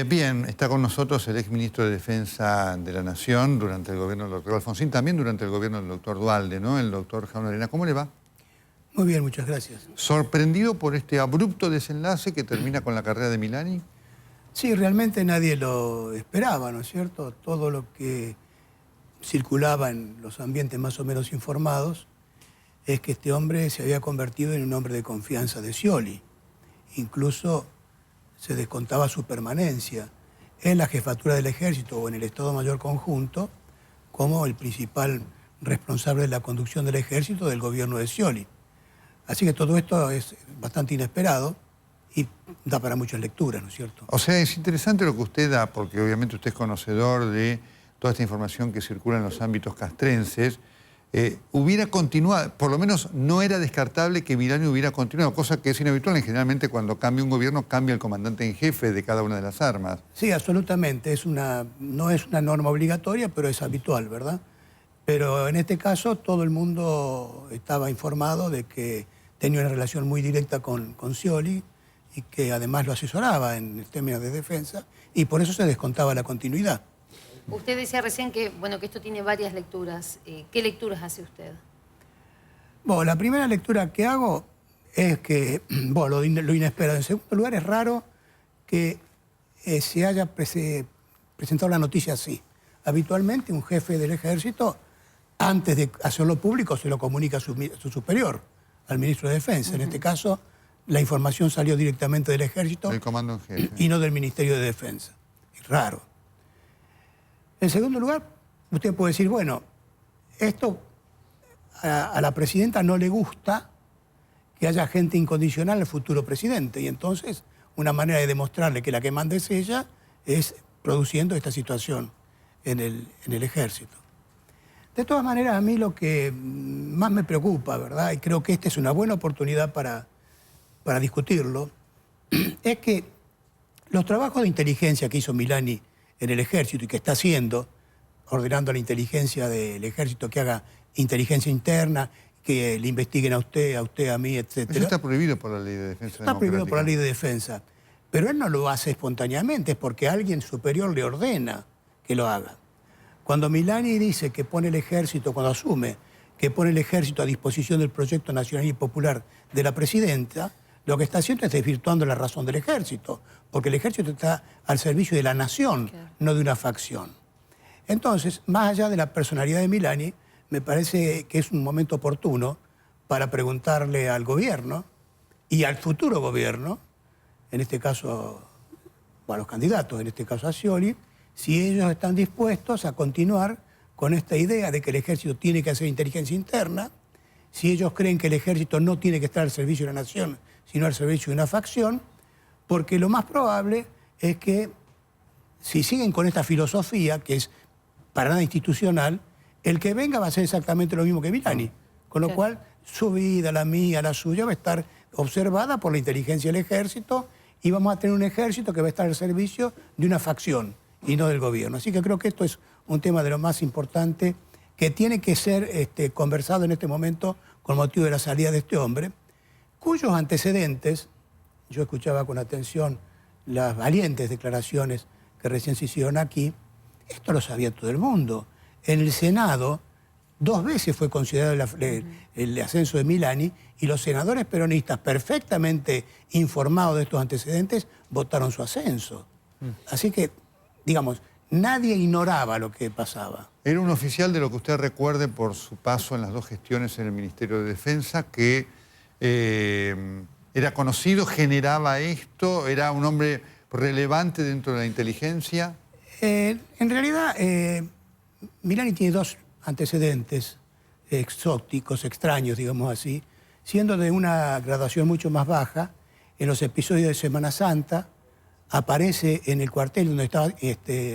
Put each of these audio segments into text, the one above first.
Bien, está con nosotros el exministro de Defensa de la Nación durante el gobierno del doctor Alfonsín, también durante el gobierno del doctor Duhalde, ¿no? El doctor Jaume Arena. ¿Cómo le va? Muy bien, muchas gracias. ¿Sorprendido por este abrupto desenlace que termina con la carrera de Milani? Sí, realmente nadie lo esperaba, ¿no es cierto? Todo lo que circulaba en los ambientes más o menos informados es que este hombre se había convertido en un hombre de confianza de Scioli. Incluso se descontaba su permanencia en la jefatura del ejército o en el Estado Mayor Conjunto como el principal responsable de la conducción del ejército del gobierno de Scioli. Así que todo esto es bastante inesperado y da para muchas lecturas, ¿no es cierto? O sea, es interesante lo que usted da, porque obviamente usted es conocedor de toda esta información que circula en los ámbitos castrenses. Hubiera continuado, por lo menos no era descartable que Milani hubiera continuado, cosa que es inhabitual. Generalmente cuando cambia un gobierno, cambia el comandante en jefe de cada una de las armas. Sí, absolutamente. No es una norma obligatoria, pero es habitual, ¿verdad? Pero en este caso todo el mundo estaba informado de que tenía una relación muy directa con Scioli y que además lo asesoraba en términos de defensa y por eso se descontaba la continuidad. Usted decía recién que, bueno, que esto tiene varias lecturas. ¿Qué lecturas hace usted? Bueno, la primera lectura que hago es que, bueno, lo inesperado. En segundo lugar, es raro que se haya presentado la noticia así. Habitualmente un jefe del ejército, antes de hacerlo público, se lo comunica a su superior, al ministro de Defensa. En este caso, la información salió directamente del ejército del comando en jefe y no del Ministerio de Defensa. Es raro. En segundo lugar, usted puede decir, bueno, esto a la presidenta no le gusta que haya gente incondicional al futuro presidente. Y entonces, una manera de demostrarle que la que manda es ella es produciendo esta situación en el ejército. De todas maneras, a mí lo que más me preocupa, ¿verdad? Y creo que esta es una buena oportunidad para discutirlo, es que los trabajos de inteligencia que hizo Milani en el ejército y que está haciendo, ordenando a la inteligencia del ejército que haga inteligencia interna, que le investiguen a usted, a mí, etc. Eso está prohibido por la Ley de Defensa Democrática. Está prohibido por la Ley de Defensa. Pero él no lo hace espontáneamente, es porque alguien superior le ordena que lo haga. Cuando Milani dice que pone el ejército, cuando asume que pone el ejército a disposición del proyecto nacional y popular de la presidenta, lo que está haciendo es desvirtuando la razón del ejército, porque el ejército está al servicio de la nación, claro, no de una facción. Entonces, más allá de la personalidad de Milani, me parece que es un momento oportuno para preguntarle al gobierno y al futuro gobierno, en este caso, o a los candidatos, en este caso a Scioli, si ellos están dispuestos a continuar con esta idea de que el ejército tiene que hacer inteligencia interna, si ellos creen que el ejército no tiene que estar al servicio de la nación, sino al servicio de una facción, porque lo más probable es que si siguen con esta filosofía, que es para nada institucional, el que venga va a ser exactamente lo mismo que Milani, con lo cual su vida, la mía, la suya, va a estar observada por la inteligencia del ejército y vamos a tener un ejército que va a estar al servicio de una facción y no del gobierno. Así que creo que esto es un tema de lo más importante que tiene que ser conversado en este momento con motivo de la salida de este hombre, cuyos antecedentes, yo escuchaba con atención las valientes declaraciones que recién se hicieron aquí, esto lo sabía todo el mundo. En el Senado 2 veces fue considerado el ascenso de Milani y los senadores peronistas perfectamente informados de estos antecedentes votaron su ascenso. Así que, digamos, nadie ignoraba lo que pasaba. Era un oficial, de lo que usted recuerde por su paso en las 2 gestiones en el Ministerio de Defensa, que era conocido, generaba esto, era un hombre relevante dentro de la inteligencia. En realidad, Milani tiene 2 antecedentes exóticos, extraños, digamos así, siendo de una graduación mucho más baja. En los episodios de Semana Santa aparece en el cuartel donde estaba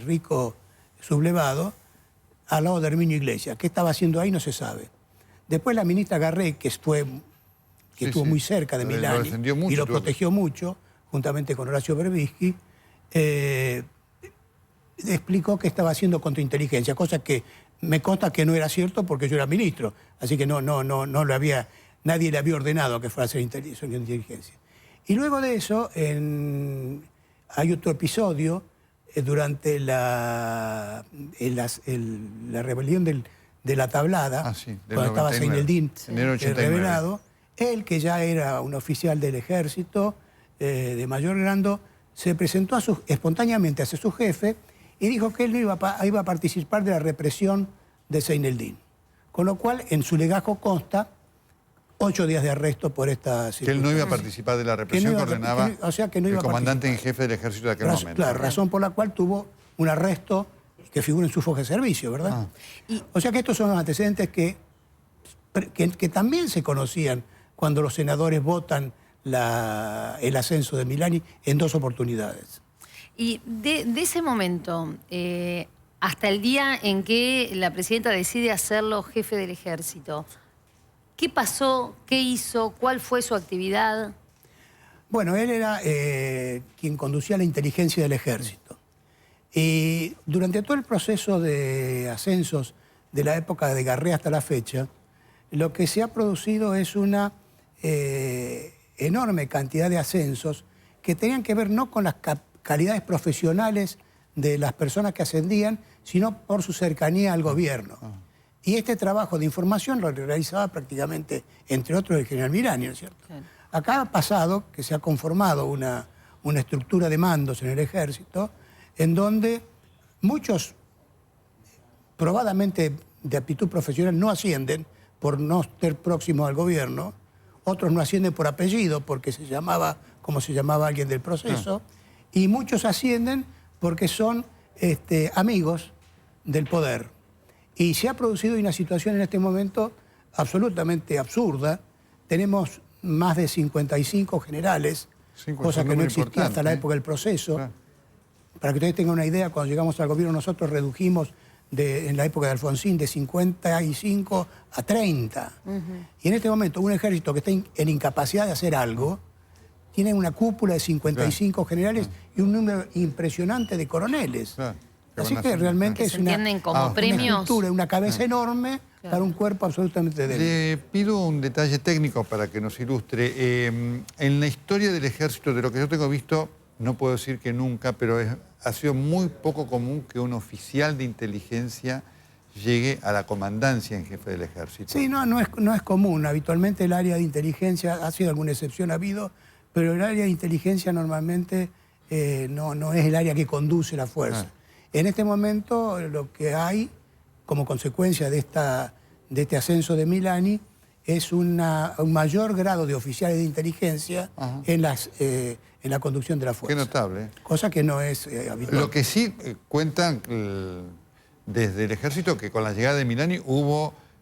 Rico sublevado, al lado de Herminio Iglesias. ¿Qué estaba haciendo ahí? No se sabe. Después la ministra Garré, que estuvo muy cerca de Milani y lo protegió mucho, juntamente con Horacio Berbisky, explicó que estaba haciendo contrainteligencia, cosa que me consta que no era cierto porque yo era ministro, así que nadie le había ordenado que fuera a hacer inteligencia. Y luego de eso, hay otro episodio durante la rebelión de la Tablada, cuando estaba Zaineldin revelado, él, que ya era un oficial del ejército de mayor grado, se presentó espontáneamente hacia su jefe y dijo que él no iba a participar de la represión de Zaineldin. Con lo cual, en su legajo consta 8 días de arresto por esta situación. Que él no iba a participar de la represión que ordenaba el comandante en jefe del ejército de aquel momento. Claro, razón por la cual tuvo un arresto que figura en su foja de servicio, ¿verdad? O sea que estos son los antecedentes que también se conocían cuando los senadores votan el ascenso de Milani en 2 oportunidades. Y de ese momento hasta el día en que la presidenta decide hacerlo jefe del ejército, ¿qué pasó? ¿Qué hizo? ¿Cuál fue su actividad? Bueno, él era quien conducía la inteligencia del ejército. Y durante todo el proceso de ascensos de la época de Garré hasta la fecha, lo que se ha producido es una enorme cantidad de ascensos que tenían que ver no con las calidades profesionales de las personas que ascendían, sino por su cercanía al gobierno. Y este trabajo de información lo realizaba prácticamente, entre otros, el general Milani, ¿no es cierto? Claro. Acá ha pasado que se ha conformado una estructura de mandos en el ejército, en donde muchos, probadamente de aptitud profesional, no ascienden por no ser próximos al gobierno, otros no ascienden por apellido, porque se llamaba como se llamaba alguien del proceso, y muchos ascienden porque son amigos del poder. Y se ha producido una situación en este momento absolutamente absurda. Tenemos más de 55 generales, cosa que no existía hasta la época del proceso. Claro. Para que ustedes tengan una idea, cuando llegamos al gobierno nosotros redujimos en la época de Alfonsín de 55 a 30. Y en este momento un ejército que está en incapacidad de hacer algo, tiene una cúpula de 55 generales y un número impresionante de coroneles. Así que realmente es una estructura, una cabeza enorme para un cuerpo absolutamente débil. Le pido un detalle técnico para que nos ilustre. En la historia del ejército, de lo que yo tengo visto, no puedo decir que nunca, pero ha sido muy poco común que un oficial de inteligencia llegue a la comandancia en jefe del ejército. Sí, no es común. Habitualmente el área de inteligencia, ha sido alguna excepción, ha habido, pero el área de inteligencia normalmente no es el área que conduce la fuerza. En este momento lo que hay como consecuencia de este ascenso de Milani es un mayor grado de oficiales de inteligencia en la conducción de la fuerza. Qué notable. Cosa que no es habitual. Lo que sí cuentan desde el ejército, que con la llegada de Milani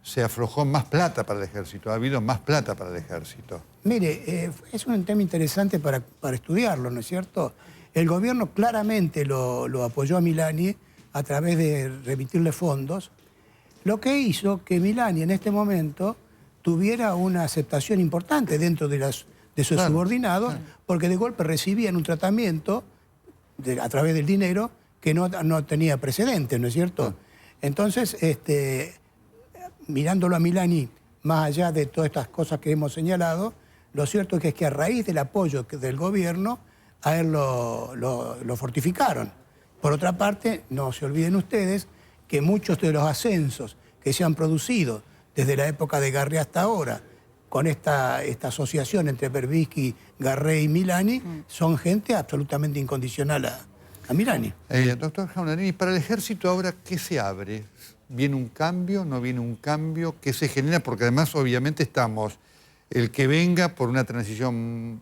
se aflojó más plata para el ejército, ha habido más plata para el ejército. Mire, es un tema interesante para estudiarlo, ¿no es cierto? El gobierno claramente lo apoyó a Milani a través de remitirle fondos, lo que hizo que Milani en este momento tuviera una aceptación importante dentro de sus subordinados, porque de golpe recibían un tratamiento a través del dinero que no tenía precedentes, ¿no es cierto? Entonces, mirándolo a Milani, más allá de todas estas cosas que hemos señalado, lo cierto es que a raíz del apoyo del gobierno, a él lo fortificaron. Por otra parte, no se olviden ustedes que muchos de los ascensos que se han producido desde la época de Garré hasta ahora, con esta asociación entre Berbisky, Garré y Milani, son gente absolutamente incondicional a Milani. Doctor Jaunerini, para el ejército ahora, ¿qué se abre? ¿Viene un cambio? ¿No viene un cambio? ¿Qué se genera? Porque además, obviamente, estamos el que venga por una transición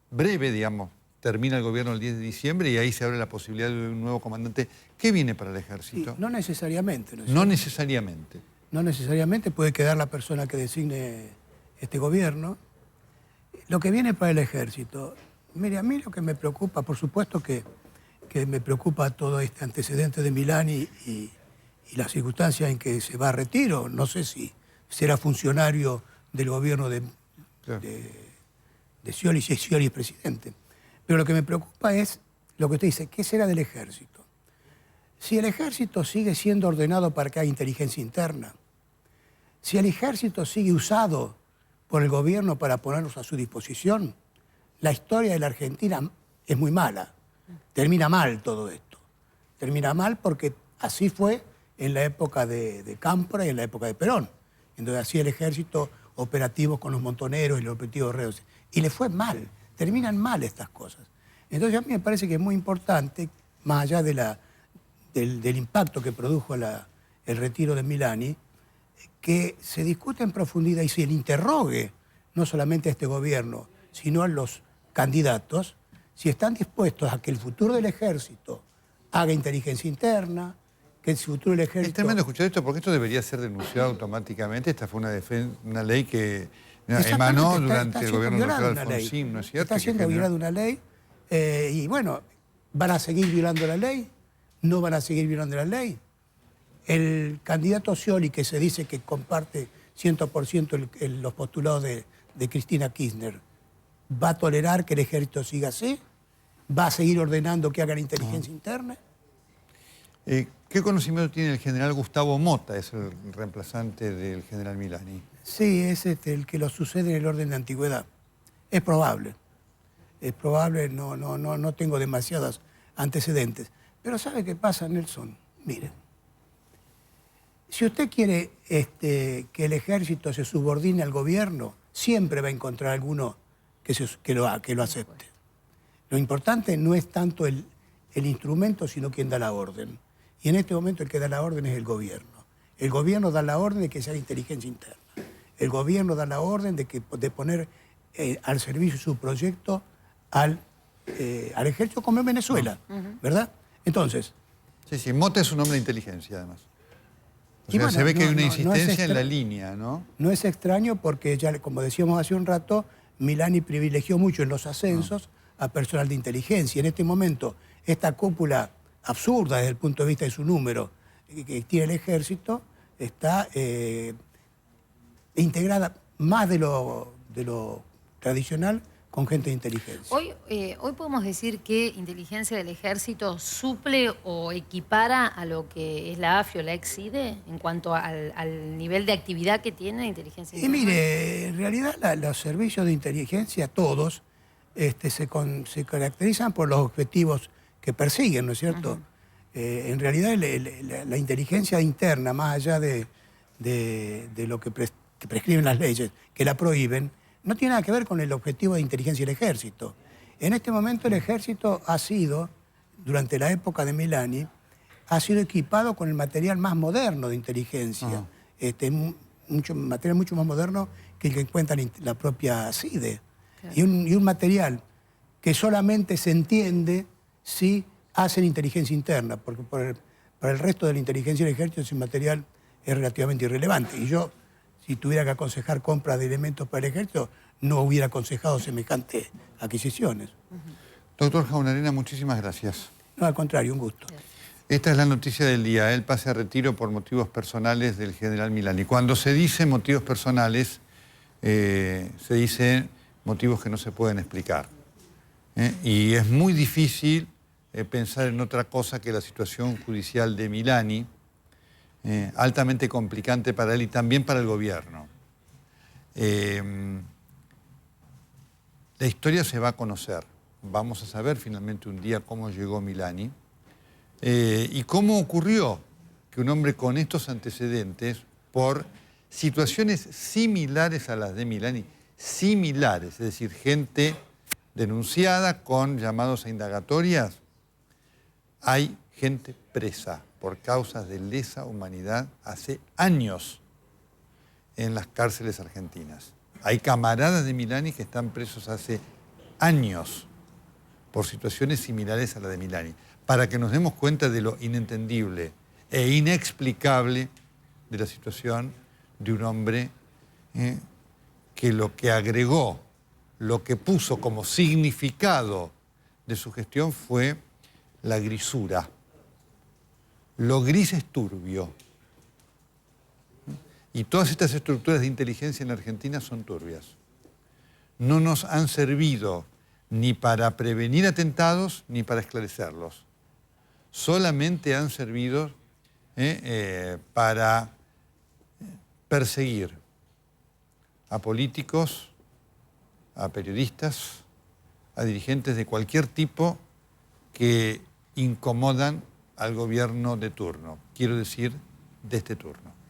breve, digamos, termina el gobierno el 10 de diciembre y ahí se abre la posibilidad de un nuevo comandante. ¿Qué viene para el ejército? Sí, no necesariamente. No necesariamente. No necesariamente, puede quedar la persona que designe este gobierno. Lo que viene para el ejército, mire, a mí lo que me preocupa, por supuesto que me preocupa todo este antecedente de Milani y las circunstancias en que se va a retiro. No sé si será funcionario del gobierno de Scioli, si Scioli es presidente. Pero lo que me preocupa es lo que usted dice, ¿qué será del ejército? Si el ejército sigue siendo ordenado para que haya inteligencia interna, si el ejército sigue usado por el gobierno para ponerlos a su disposición, la historia de la Argentina es muy mala. Termina mal todo esto. Termina mal porque así fue en la época de Cámpora y en la época de Perón. Entonces hacía el ejército operativos con los montoneros y los operativos reos. Y le fue mal. Terminan mal estas cosas. Entonces a mí me parece que es muy importante, más allá del impacto que produjo el retiro de Milani, que se discute en profundidad y se le interrogue no solamente a este gobierno, sino a los candidatos, si están dispuestos a que el futuro del ejército haga inteligencia interna, que el futuro del ejército... Es tremendo escuchar esto porque esto debería ser denunciado automáticamente. Esta fue una ley que emanó durante el gobierno del doctor Alfonsín, ¿no es cierto? Está siendo violada una ley y bueno, ¿van a seguir violando la ley? ¿No van a seguir violando la ley? El candidato Scioli, que se dice que comparte 100% los postulados de Cristina Kirchner, ¿va a tolerar que el ejército siga así? ¿Va a seguir ordenando que hagan inteligencia interna? ¿Qué conocimiento tiene el general Gustavo Mota? Es el reemplazante del general Milani. Sí, es el que lo sucede en el orden de antigüedad. Es probable. Es probable, no tengo demasiados antecedentes. Pero ¿sabe qué pasa, Nelson? Mire, si usted quiere que el ejército se subordine al gobierno, siempre va a encontrar alguno que lo acepte. Lo importante no es tanto el instrumento, sino quien da la orden. Y en este momento el que da la orden es el gobierno. El gobierno da la orden de que se haga inteligencia interna. El gobierno da la orden de poner al servicio su proyecto al ejército como en Venezuela, ¿verdad? Entonces... Sí, Mota es un hombre de inteligencia, además. O sea, bueno, se ve que hay una insistencia en la línea, ¿no? No es extraño porque ya, como decíamos hace un rato, Milani privilegió mucho en los ascensos a personal de inteligencia. En este momento, esta cúpula absurda desde el punto de vista de su número que tiene el ejército, está integrada más de lo tradicional con gente de inteligencia. Hoy podemos decir que inteligencia del ejército suple o equipara a lo que es la AFI o la ex-IDE en cuanto al nivel de actividad que tiene inteligencia interna. Y mire, en realidad los servicios de inteligencia, todos, se caracterizan por los objetivos que persiguen, ¿no es cierto? En realidad la inteligencia interna, más allá de lo que prescriben las leyes, que la prohíben, no tiene nada que ver con el objetivo de inteligencia del ejército. En este momento el ejército ha sido, durante la época de Milani, ha sido equipado con el material más moderno de inteligencia. Material mucho más moderno que el que encuentra la propia CIDE. Claro. Y un material que solamente se entiende si hacen inteligencia interna, porque para el resto de la inteligencia del ejército ese material es relativamente irrelevante. Y yo, si tuviera que aconsejar compra de elementos para el ejército, no hubiera aconsejado semejantes adquisiciones. Doctor Jaunarena, muchísimas gracias. No, al contrario, un gusto. Esta es la noticia del día. Él pasa a retiro por motivos personales del general Milani. Cuando se dice motivos personales, se dicen motivos que no se pueden explicar. Y es muy difícil pensar en otra cosa que la situación judicial de Milani, altamente complicante para él y también para el gobierno. La historia se va a conocer. Vamos a saber finalmente un día cómo llegó Milani y cómo ocurrió que un hombre con estos antecedentes, por situaciones similares a las de Milani, similares, es decir, gente denunciada con llamados a indagatorias, hay gente presa por causas de lesa humanidad hace años en las cárceles argentinas. Hay camaradas de Milani que están presos hace años por situaciones similares a la de Milani, para que nos demos cuenta de lo inentendible e inexplicable de la situación de un hombre que lo que agregó, lo que puso como significado de su gestión fue la grisura. Lo gris es turbio. Y todas estas estructuras de inteligencia en Argentina son turbias. No nos han servido ni para prevenir atentados ni para esclarecerlos. Solamente han servido para perseguir a políticos, a periodistas, a dirigentes de cualquier tipo que incomodan al gobierno de turno, quiero decir, de este turno.